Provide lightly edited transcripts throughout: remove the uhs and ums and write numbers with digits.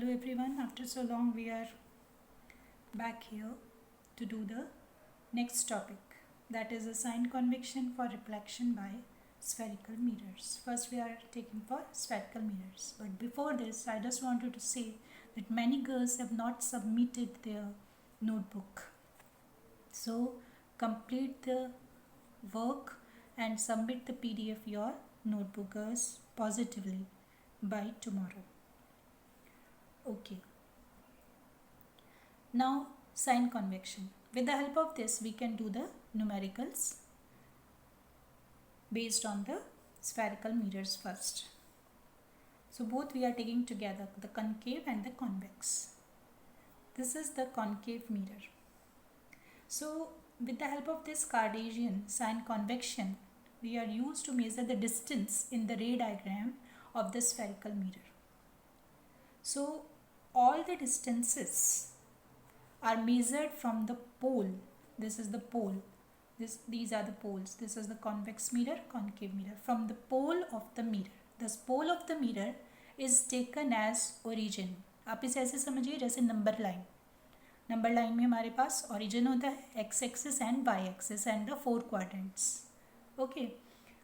Hello everyone, after so long we are back here to do the next topic, that is a sign convection for reflection by spherical mirrors. First we are taking for spherical mirrors, but before this I just wanted to say that many girls have not submitted their notebook. So complete the work and submit the PDF your notebook girls positively by tomorrow. Okay. Now sign convection. With the help of this we can do the numericals based on the spherical mirrors first. So both we are taking together, the concave and the convex. This is the concave mirror. So with the help of this Cartesian sign convection, we are used to measure the distance in the ray diagram of the spherical mirror. So all the distances are measured from the pole. This is the pole. These are the poles. This is the convex mirror, concave mirror. From the pole of the mirror. This pole of the mirror is taken as origin. आप इसे ऐसे समझिए जैसे number line. Number line में हमारे पास origin होता है, x axis and y axis and the 4 quadrants. Okay.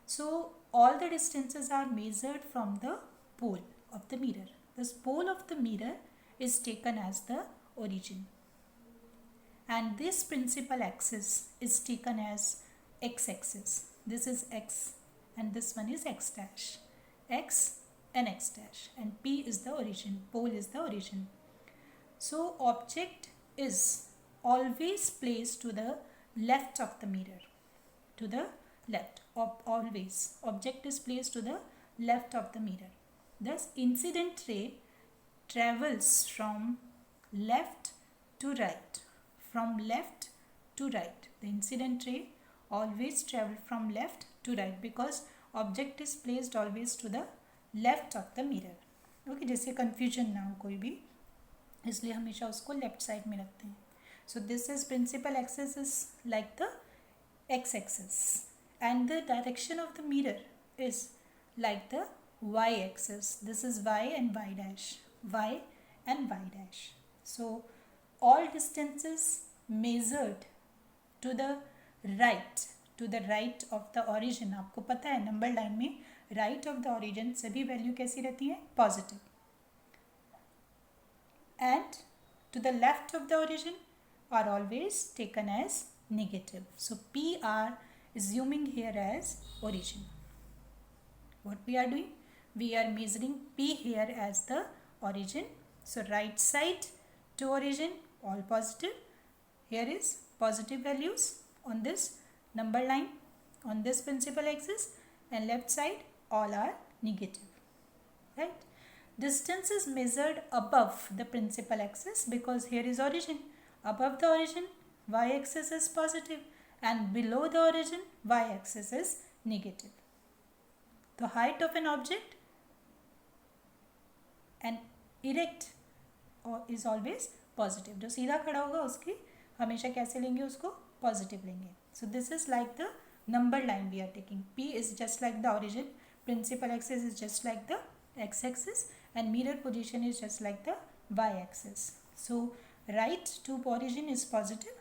So all the distances are measured from the pole of the mirror. This pole of the mirror is taken as the origin. And this principal axis is taken as x-axis. This is x and this one is x dash. X and x dash, and P is the origin, pole is the origin. So object is always placed to the left of the mirror. To the left, always. Object is placed to the left of the mirror. Thus incident ray travels from left to right. From left to right. The incident ray always travel from left to right because object is placed always to the left of the mirror. Okay जैसे confusion ना हो कोई भी, इसलिए हमेशा उसको left side में रखते हैं. So this is principal axis is like the x-axis and the direction of the mirror is like the y-axis. This is y and y dash. Y and y dash. So all distances measured to the right of the origin. आपको पता है number line में right of the origin सभी value कैसी रहती है? Positive. And to the left of the origin are always taken as negative. So P are assuming here as origin. What we are doing? We are measuring P here as the origin. So right side to origin all positive. Here is positive values on this number line on this principal axis, and left side all are negative. Right? Distance is measured above the principal axis because here is origin. Above the origin y axis is positive and below the origin y axis is negative. The height of an object and erect is always positive. जो सीधा खड़ा होगा उसकी हमेशा कैसे लेंगे, उसको positive लेंगे. So this is like the number line we are taking. P is just like the origin, principal axis is just like the X axis and mirror position is just like the Y axis. So right to origin is positive,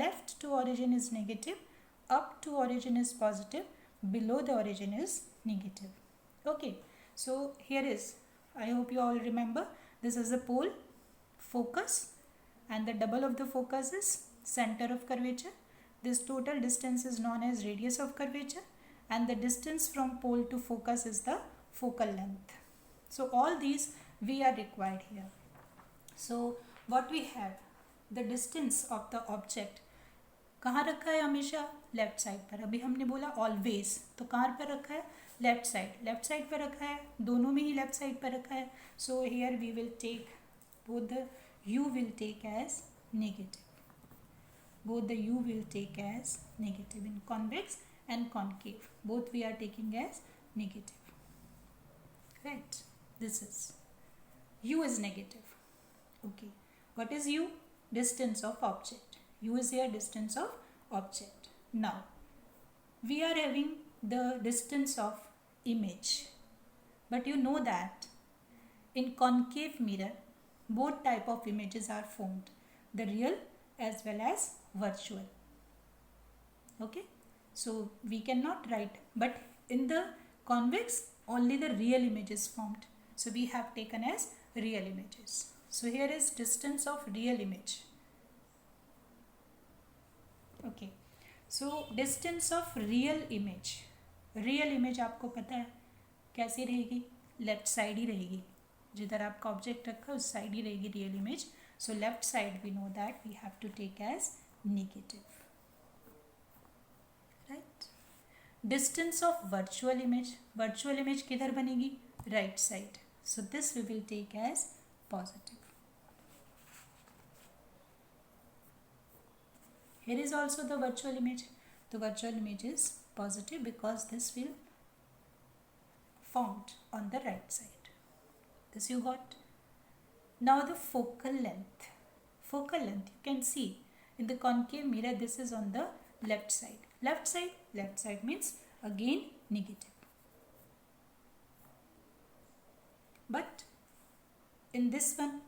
left to origin is negative, up to origin is positive, below the origin is negative. Okay, so here is, I hope you all remember, this is the pole, focus, and the double of the focus is center of curvature. This total distance is known as radius of curvature, and the distance from pole to focus is the focal length. So all these we are required here. So what we have, the distance of the object कहाँ रखा है हमेशा? Left side पर. अभी हमने बोला always, तो कहाँ पर रखा है? लेफ्ट साइड पर रखा है, दोनों में ही लेफ्ट साइड पर रखा है. So here we will take both the u will take as negative. Both the u will take as negative in convex and concave. Both we are taking as negative. Right? This is u is negative. Okay. What is u? Distance of object. U is here distance of object. Now, we are having the distance of image. But you know that in concave mirror, both type of images are formed, the real as well as virtual. Okay, so we cannot write, but in the convex only the real image is formed, so we have taken as real images. So here is distance of real image. Okay, so distance of real image आपको पता है कैसी रहेगी, left side ही रहेगी, जिधर आपका object रखा है उस साइड ही रहेगी real image. So left side we know that we have to take as negative, right. Distance of virtual image किधर बनेगी, right side, so this we will take as positive. Here is also the virtual image. The virtual image is positive because this will formed on the right side. This you got. Now the focal length. Focal length you can see in the concave mirror, this is on the left side. Left side means again negative. But in this one,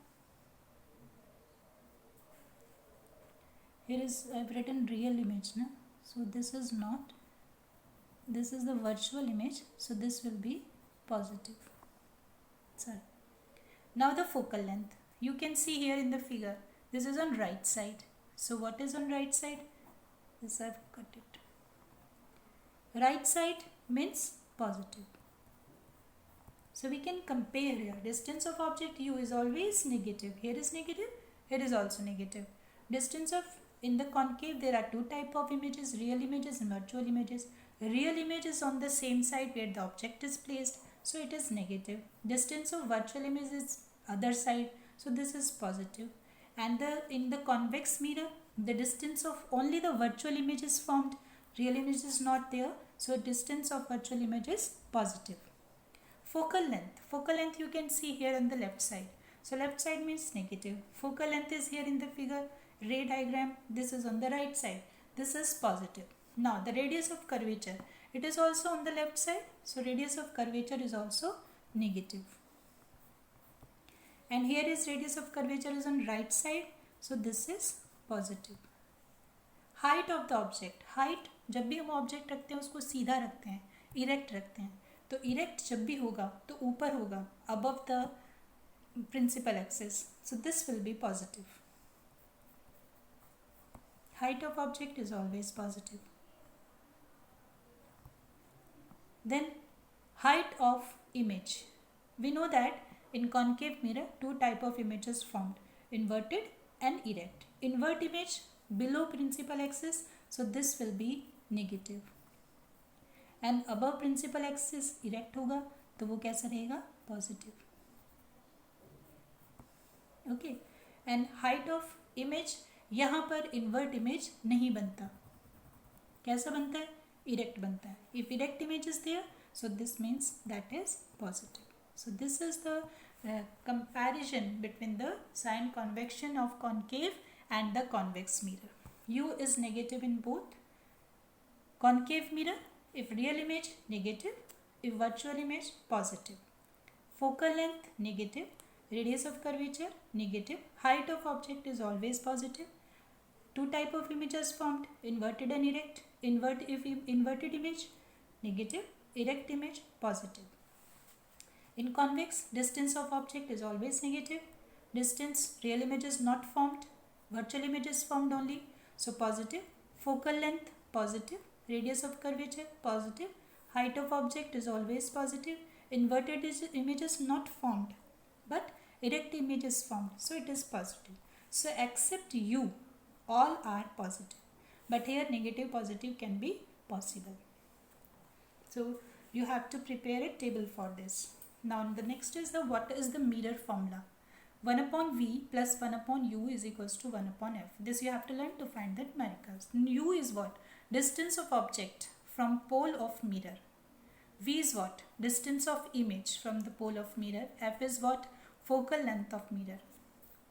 here is I've written real image, no? So this is not, this is the virtual image, so this will be positive. Sorry. Now the focal length, you can see here in the figure, this is on right side. So what is on right side? This I've cut it. Right side means positive. So we can compare here. Distance of object U is always negative. Here is negative, here is also negative. Distance of, in the concave there are two type of images, real images and virtual images. Real image is on the same side where the object is placed, so it is negative. Distance of virtual image is other side, so this is positive. And in the convex mirror, the distance of only the virtual image is formed, real image is not there, so distance of virtual image is positive. Focal length you can see here on the left side, so left side means negative. Focal length is here in the figure, ray diagram, this is on the right side, this is positive. Now the radius of curvature, it is also on the left side, so radius of curvature is also negative. And here is radius of curvature is on right side, so this is positive. Height of the object, height जब भी हम object रखते हैं उसको सीधा रखते हैं, erect रखते हैं, तो इरेक्ट जब भी होगा तो ऊपर होगा, above the principal axis, so this will be positive. Height of object is always positive. Then height of image, we know that in concave mirror two type of images formed, inverted and erect. Invert image below principal axis, so this will be negative, and above principal axis erect होगा तो वो कैसा रहेगा, positive. Okay, and height of image, यहाँ पर invert image नहीं बनता, कैसा बनता है, erect बनता है. If erect image is there, so this means that is positive. So this is the comparison between the sign convection of concave and the convex mirror. U is negative in both. Concave mirror, if real image negative, if virtual image positive. Focal length negative, radius of curvature negative, height of object is always positive. Two type of images formed, inverted and erect. Inverted image negative, erect image positive. In convex, distance of object is always negative. Distance, real image is not formed, virtual image is formed only, so positive. Focal length positive, radius of curvature positive, height of object is always positive. Inverted image is not formed, but erect image is formed, so it is positive. So except U, all are positive, but here negative positive can be possible. So you have to prepare a table for this. Now the next is the what is the mirror formula. 1 upon V plus 1 upon U is equals to 1 upon F. This you have to learn to find the numericals. U is what? Distance of object from pole of mirror. V is what? Distance of image from the pole of mirror. F is what? Focal length of mirror.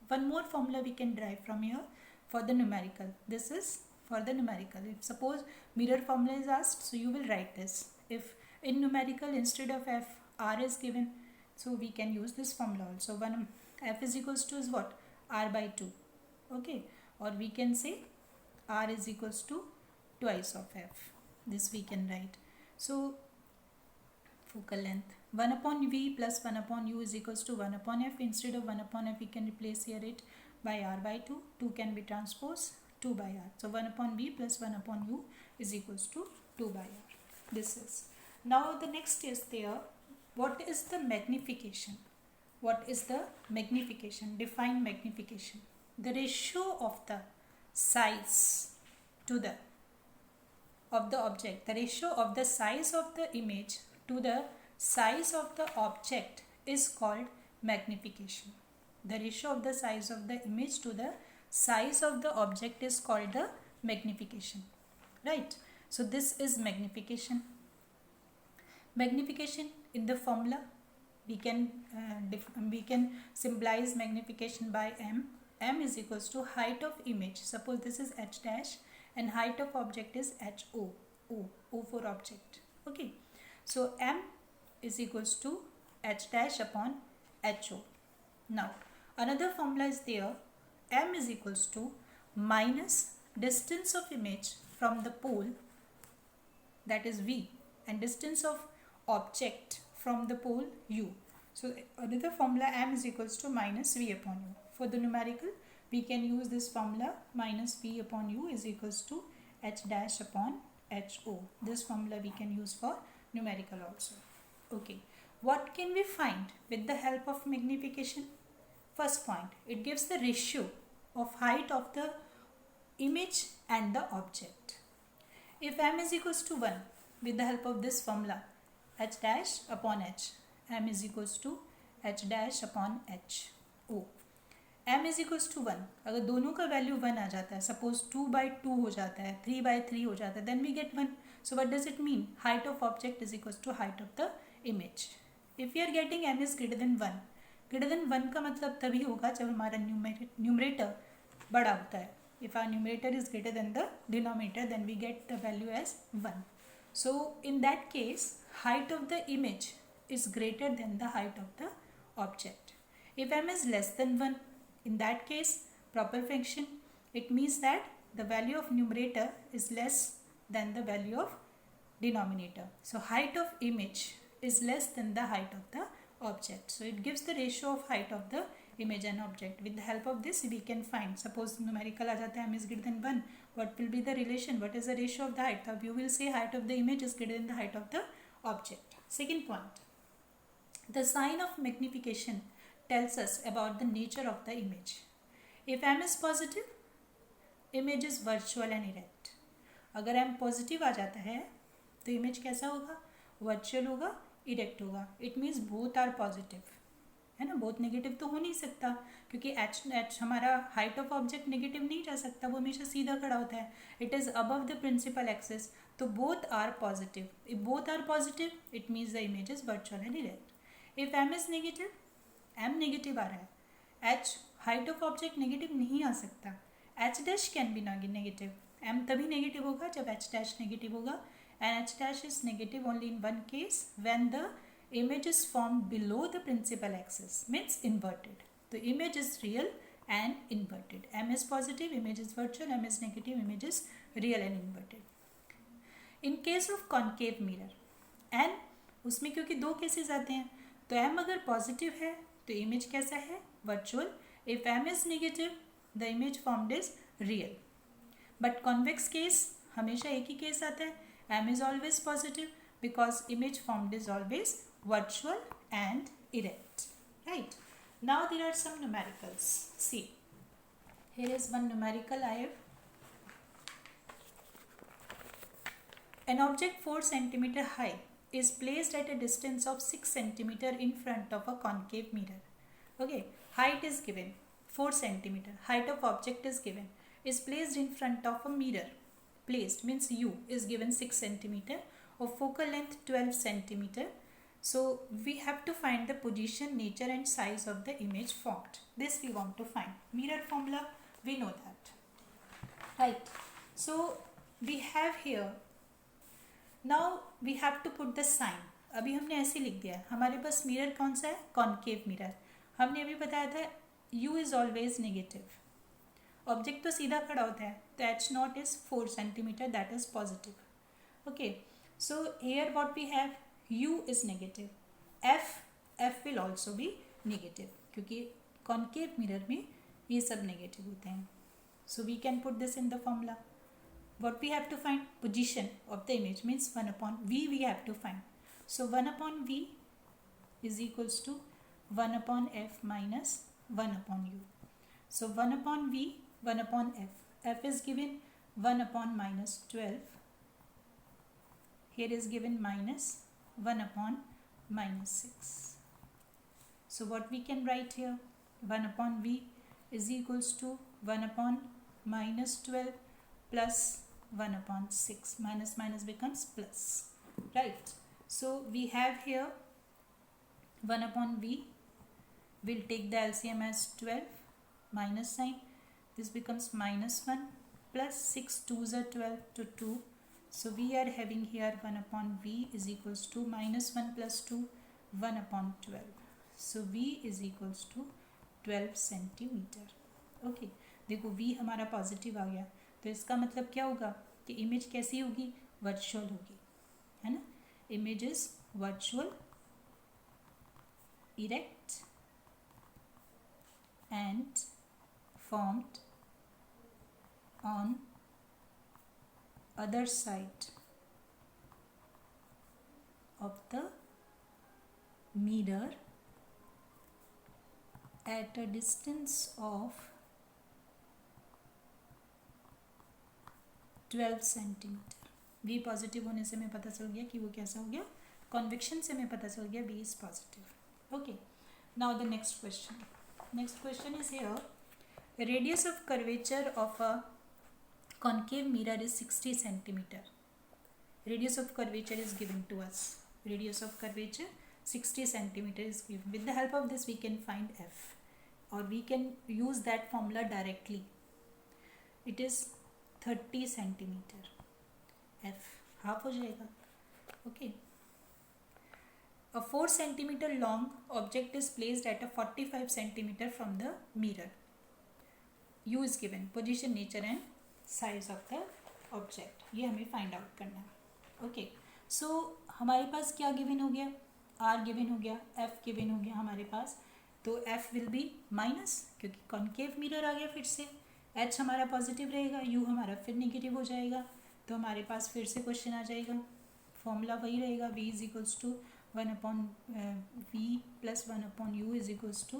One more formula we can derive from here for the numerical. This is for the numerical. If suppose mirror formula is asked, so you will write this. If in numerical instead of F, R is given, so we can use this formula also. F is equals to is what? R by 2. Okay, or we can say R is equals to twice of F. This we can write. So focal length 1 upon V plus 1 upon U is equals to 1 upon F. Instead of 1 upon F, we can replace here it by R by 2. 2 can be transposed 2 by R. So 1 upon V plus 1 upon U is equals to 2 by R. This is. Now the next is there. What is the magnification? What is the magnification? Define magnification. The ratio of the size to the of the object. The ratio of the size of the image to the size of the object is called magnification. The ratio of the size of the image to the size of the object is called the magnification. Right? So this is magnification. Magnification in the formula, we can symbolize magnification by M. M is equals to height of image. Suppose this is H dash and height of object is HO. O for object. Okay. So M is equals to H dash upon HO. Now another formula is there. M is equals to minus distance of image from the pole, that is V, and distance of object from the pole U. So another formula, M is equals to minus V upon U. For the numerical, we can use this formula, minus V upon U is equals to H dash upon HO. This formula we can use for numerical also. Okay. What can we find with the help of magnification? First point, it gives the ratio of height of the image and the object. If M is equals to 1, with the help of this formula, H dash upon H, M is equals to H dash upon H, O. M is equals to 1, अगर दोनों का value 1 आ जाता है, suppose 2 by 2 हो जाता है, 3 by 3 हो जाता है, then we get 1. So what does it mean? Height of object is equals to height of the image. If we are getting M is greater than 1, greater than 1 का मतलब तभी होगा जब हमारा numerator बड़ा होता है. If our numerator is greater than the denominator, then we get the value as 1. So in that case, height of the image is greater than the height of the object. If M is less than 1, in that case, proper fraction, it means that the value of numerator is less than the value of denominator. So height of image is less than the height of the object. So it gives the ratio of height of the image and object. With the help of this, we can find, suppose numerical आ जाता है, M is greater than 1, what will be the relation? What is the ratio of the height? So you will say height of the image is greater than the height of the object. Second point, the sign of magnification tells us about the nature of the image. If M is positive, image is virtual and erect. अगर M positive आ जाता है तो image कैसा होगा? Virtual होगा, erect होगा. It means both are positive. है ना, बहुत नेगेटिव तो हो नहीं सकता क्योंकि एच हमारा हाइट ऑफ ऑब्जेक्ट नेगेटिव नहीं जा सकता, वो हमेशा सीधा खड़ा होता है. It is above the principal axis, तो both are positive. If both are positive, it means the image is virtual and erect. If M is negative, M negative आ रहा है, H height of object negative नहीं आ सकता. H dash can be negative. M तभी negative होगा जब H dash negative होगा, and H dash is negative only in one case, when the image is formed below the principal axis, means inverted. The image is real and inverted. M is positive, image is virtual. M is negative, image is real and inverted. In case of concave mirror, and उसमें क्योंकि दो cases आते हैं, तो M अगर positive है तो image कैसा है? Virtual. If M is negative, the image formed is real. But convex case हमेशा एक ही केस आता है. M is always positive because image formed is always virtual and erect. Right? Now there are some numericals. See, here is one numerical I have. An object 4 cm high is placed at a distance of 6 cm in front of a concave mirror. Okay, height is given 4 cm. Height of object is given. Is placed in front of a mirror. Placed means U is given 6 cm. Of focal length 12 cm. So we have to find the position, nature and size of the image formed. This we want to find. Mirror formula, we know that. Right. So we have here, now we have to put the sign. अभी हमने ऐसे लिख दिया है, हमारे पास mirror कौन सा है? Concave mirror. हमने अभी बताया था u is always negative. Object तो सीधा खड़ा होता है, तो H naught is 4 centimetre, that is positive. Okay, so here what we have, u is negative, f will also be negative, क्योंकि कॉन्केव मिरर में ये सब नेगेटिव होते हैं। So we can put this in the formula. What we have to find? Position of the image means 1 upon v we have to find. So 1 upon v is equals to 1 upon f minus 1 upon u. So 1 upon v, 1 upon f. F is given 1 upon minus 12. Here is given minus 1 upon minus 6. So what we can write here? 1 upon v is equals to 1 upon minus 12 plus 1 upon 6. Minus minus becomes plus, right? So we have here 1 upon v, we'll take the LCM as 12, minus sign, this becomes minus 1 plus 6 2s are 12 to 2. So we are having here 1 upon v is equals to minus 1 plus 2, 1 upon 12. So v is equals to 12 centimetre. Okay, देखो v हमारा positive आ गया, तो इसका मतलब क्या होगा कि image कैसी होगी, वर्चुअल होगी, है ना। Image is virtual, erect and formed on other side of the mirror at a distance of 12 centimetre. v positive होने से हमें पता चल गया कि वो कैसा हो गया, कॉन्वेक्शन से हमें पता चल गया v is positive. Okay, now the next question. Next question is here, radius of curvature of a concave mirror is 60 centimeter. Radius of curvature is given to us. Radius of curvature 60 centimeter is given. With the help of this we can find f, or we can use that formula directly. It is 30 centimetre, f half हो जाएगा। Okay, a 4 centimeter long object is placed at a 45 centimeter from the mirror. u is given, position, nature and size of the object, ये हमें find out करना है। Okay, सो हमारे पास क्या given हो गया, r गिवन हो गया, f गिवन हो गया हमारे पास, तो f विल बी माइनस, क्योंकि कॉन्केव मिरर आ गया, फिर से h हमारा पॉजिटिव रहेगा, u हमारा फिर नेगेटिव हो जाएगा, तो हमारे पास फिर से क्वेश्चन आ जाएगा, फॉर्मूला वही रहेगा, v is equals to 1 upon v plus 1 upon u is equals to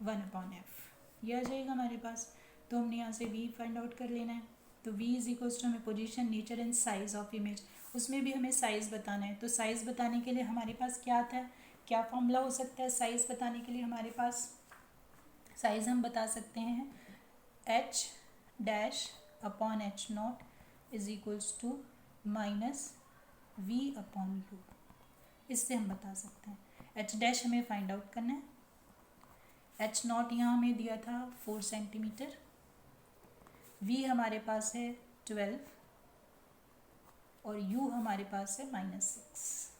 1 upon f, ये आ जाएगा हमारे पास। तो हमने यहाँ से v फाइंड आउट कर लेना है, तो v इज इक्वल्स टू हमें position, nature and size of image, उसमें भी हमें साइज़ बताना है। तो साइज़ बताने के लिए हमारे पास क्या आता है, क्या फॉर्मूला हो सकता है साइज़ बताने के लिए हमारे पास? साइज़ हम बता सकते हैं h dash upon h naught is equals to minus v upon u, इससे हम बता सकते हैं। h डैश हमें फाइंड आउट करना है, h नॉट यहाँ हमें दिया था 4 सेंटीमीटर, v हमारे पास है 12 और u हमारे पास है -6।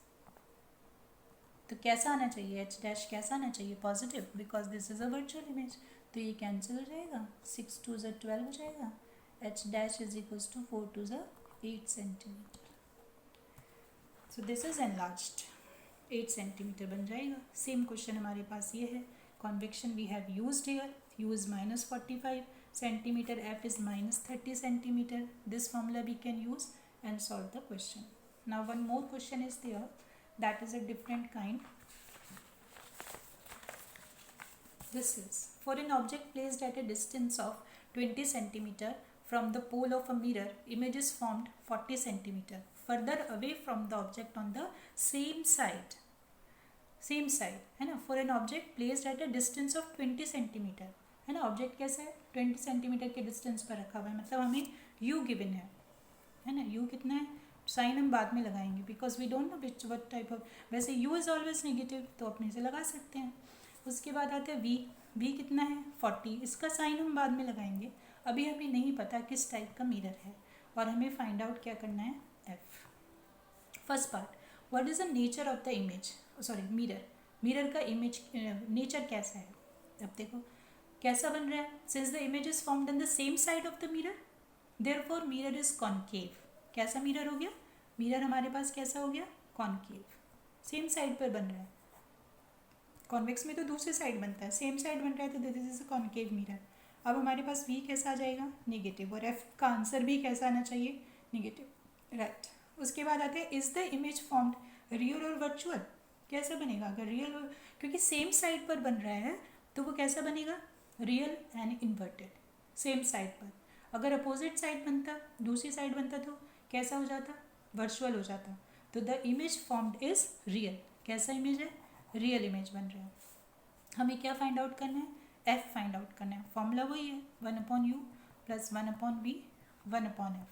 तो कैसा आना चाहिए, h डैश कैसा आना चाहिए, positive, because this is a virtual image, तो ये कैंसिल हो जाएगा, 6 2 ज़ा 12 हो जाएगा, h dash is equals to 4 2 ज़ा 8 centimetre. So this is enlarged, 8 centimetre बन जाएगा। सेम क्वेश्चन हमारे पास ये है, convention we have used here, u is -45 centimeter, f is -30 centimeter. This formula we can use and solve the question. Now one more question is there, that is a different kind. This is, for an object placed at a distance of 20 centimeter from the pole of a mirror, image is formed 40 centimeter further away from the object on the same side, है ना। For an object placed at a distance of 20 centimetre, है ना। Object कैसा है, 20 centimetre के distance पर रखा हुआ है, मतलब हमें u गिवन है ना। u कितना है, साइन हम बाद में लगाएंगे, because we don't know which what type of, वैसे u इज़ ऑलवेज नेगेटिव, तो अपने से लगा सकते हैं। उसके बाद आता है v कितना है 40, इसका साइन हम बाद में लगाएंगे, अभी हमें नहीं पता किस टाइप का मिरर है, और हमें फाइंड आउट क्या करना है, f। First part, what is the nature of the image, sorry mirror का इमेज नेचर कैसा है, अब देखो कैसा बन रहा है, since the image is formed on the same side of the mirror therefore mirror is concave. कैसा मिरर हो गया, मिरर हमारे पास कैसा हो गया, कॉन्केव, सेम साइड पर बन रहा है। कॉन्वेक्स में तो दूसरी साइड बनता है, सेम साइड बन रहा है तो this is a concave mirror. अब हमारे पास वी कैसा आ जाएगा, नेगेटिव, और एफ का आंसर भी कैसा आना चाहिए, नेगेटिव, राइट। उसके बाद आते हैं is the image formed real और वर्चुअल। कैसा बनेगा, अगर रियल, क्योंकि सेम साइड पर बन रहा है तो वो कैसा बनेगा, real and inverted, same side पर। अगर अपोजिट साइड बनता, दूसरी साइड बनता तो कैसा हो जाता, वर्चुअल हो जाता। तो the image formed is real, कैसा इमेज है, रियल इमेज बन रहा है। हमें क्या फाइंड आउट करना है, एफ फाइंड आउट करना है। फॉर्मूला वही है 1/u plus 1/v 1/f।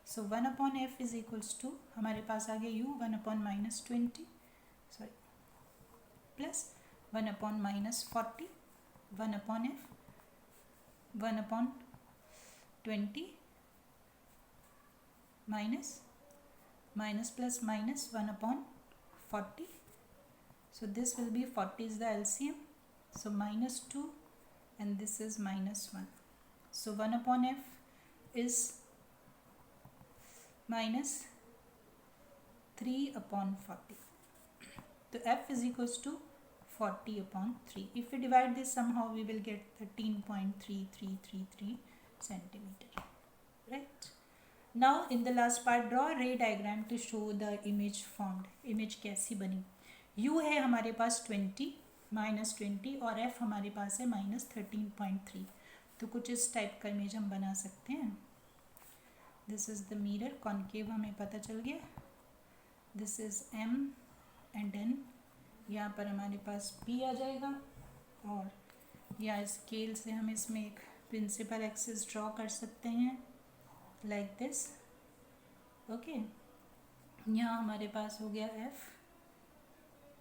So 1/f is equals to, हमारे पास आ गया u 1/-20 sorry plus 1/-40 1/f 1/20 minus plus minus 1/40. So this will be 40 is the LCM. So -2 and this is -1. So 1/f is minus 3/40. So f is equals to 40/3. If we divide this somehow we will get 13.3333 centimeter. Right. Now in the last part draw a ray diagram to show the image formed. Image कैसी बनी, u है हमारे पास 20 -20 और f हमारे पास है -13.3। तो कुछ इस टाइप का इमेज हम बना सकते हैं। This is the mirror, concave हमें पता चल गया। This is m and n, यहाँ पर हमारे पास p आ जाएगा और यहाँ स्केल से हम इसमें एक प्रिंसिपल एक्सिस ड्रॉ कर सकते हैं लाइक दिस। ओके, यहाँ हमारे पास हो गया f,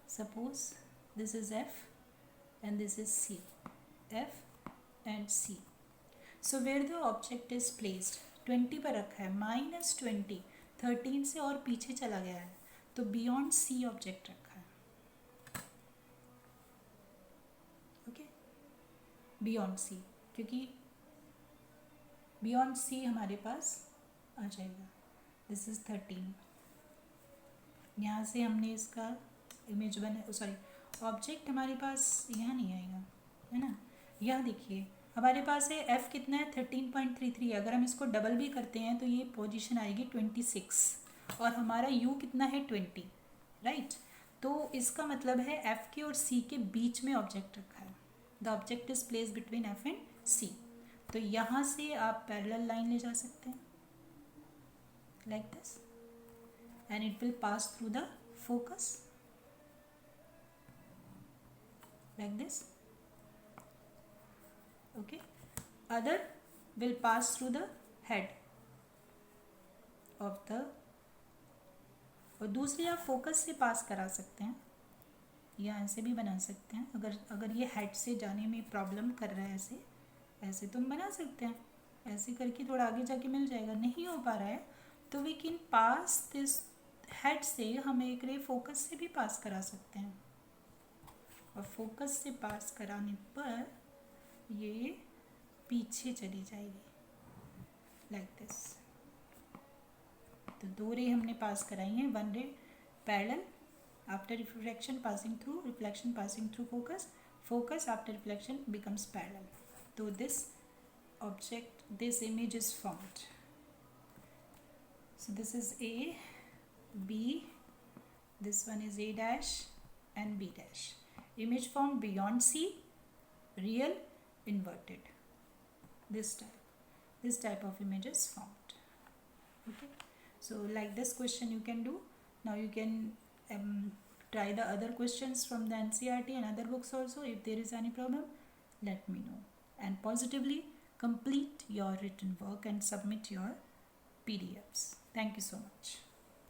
suppose this is f and this is c, f and c. So where the object is placed, 20 पर रखा है, -20 13 से और पीछे चला गया है तो बियॉन्ड c ऑब्जेक्ट रखा है। ओके, बियॉन्ड c, क्योंकि बियॉन्ड c हमारे पास आ जाएगा। दिस इज 13, यहाँ से हमने इसका इमेज बना, सॉरी ऑब्जेक्ट हमारे पास यहाँ नहीं आएगा, है ना। यहाँ देखिए हमारे पास है f कितना है 13.33, अगर हम इसको डबल भी करते हैं तो ये पोजीशन आएगी 26 और हमारा u कितना है 20, राइट। तो इसका मतलब है f के और c के बीच में ऑब्जेक्ट रखा है। The object is place between f and c। तो यहाँ से आप पैरेलल लाइन ले जा सकते हैं like this and it will pass through the focus like this. Okay, other will pass through the head of the, और दूसरी आप फोकस से पास करा सकते हैं या ऐसे भी बना सकते हैं। अगर ये हेड से जाने में प्रॉब्लम कर रहा है, ऐसे तुम बना सकते हैं, ऐसे करके थोड़ा आगे जाके मिल जाएगा। नहीं हो पा रहा है तो we can pass this head से, हम एक रे फोकस से भी पास करा सकते हैं और फोकस से पास कराने पर ये पीछे चली जाएगी लाइक दिस। तो 2 रे हमने पास कराई हैं, 1 ray parallel after reflection passing through, reflection passing through focus, focus after reflection becomes parallel. तो this object, this image is formed. So this is A, B, this one is A dash and B dash. Image formed beyond C, real, inverted. This type of image is formed. Okay, so like this question you can do. Now you can try the other questions from the NCERT and other books also. If there is any problem, let me know, and positively complete your written work and submit your PDFs. Thank you so much.